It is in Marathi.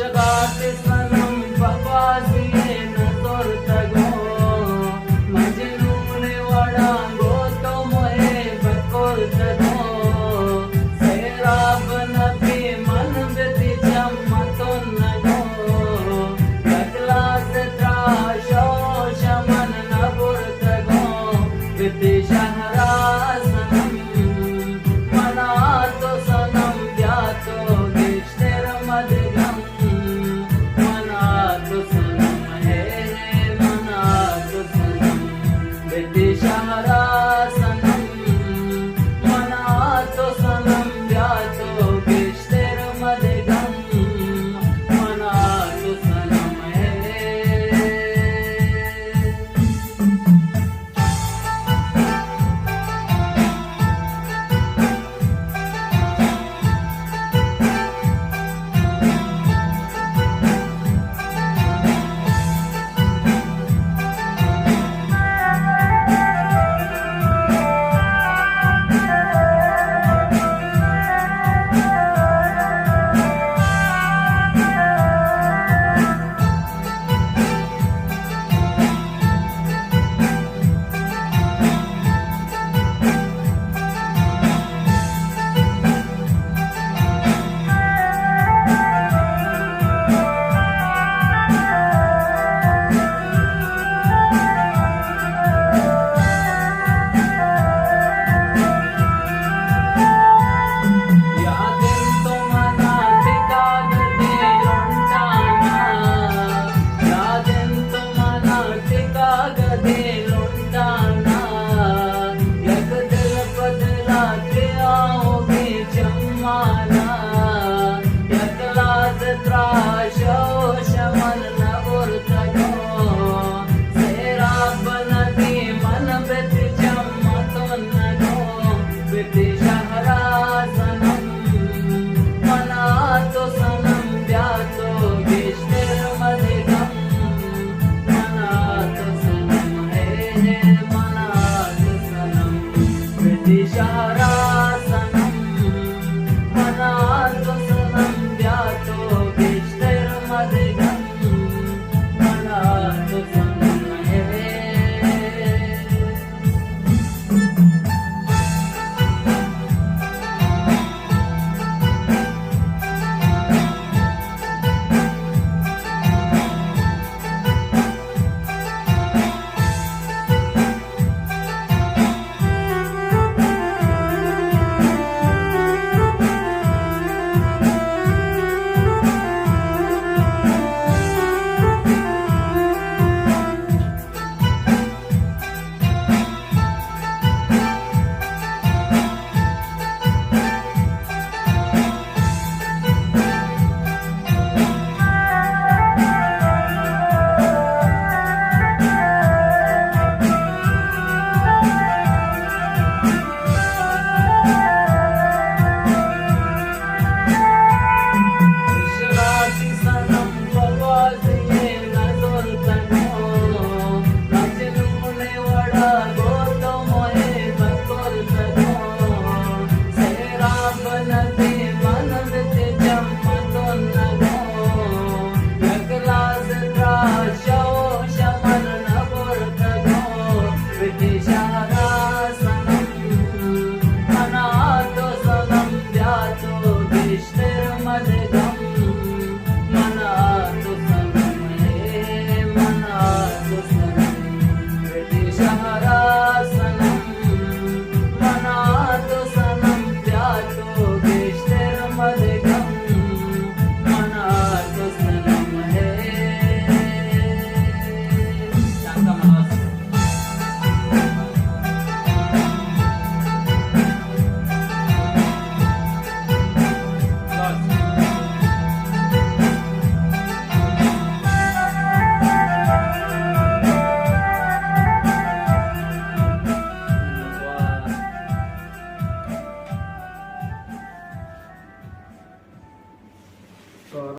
जगात सनम बकवासिये न तोरतगो मजनून वडांगो तो मोहे बकोरतगो सैराब नबी मन बिति जम्मतोन नगो गगलास त्राशो शमन नबुरतगो बिति शहरा सनम मना तो सनम द्यातो देशतेर मदगम मना तो सनम है मना तो सनम बिति शहरा सनम मना तो सनम द्यातो देशतेर मदगम मना तो सनम है Tra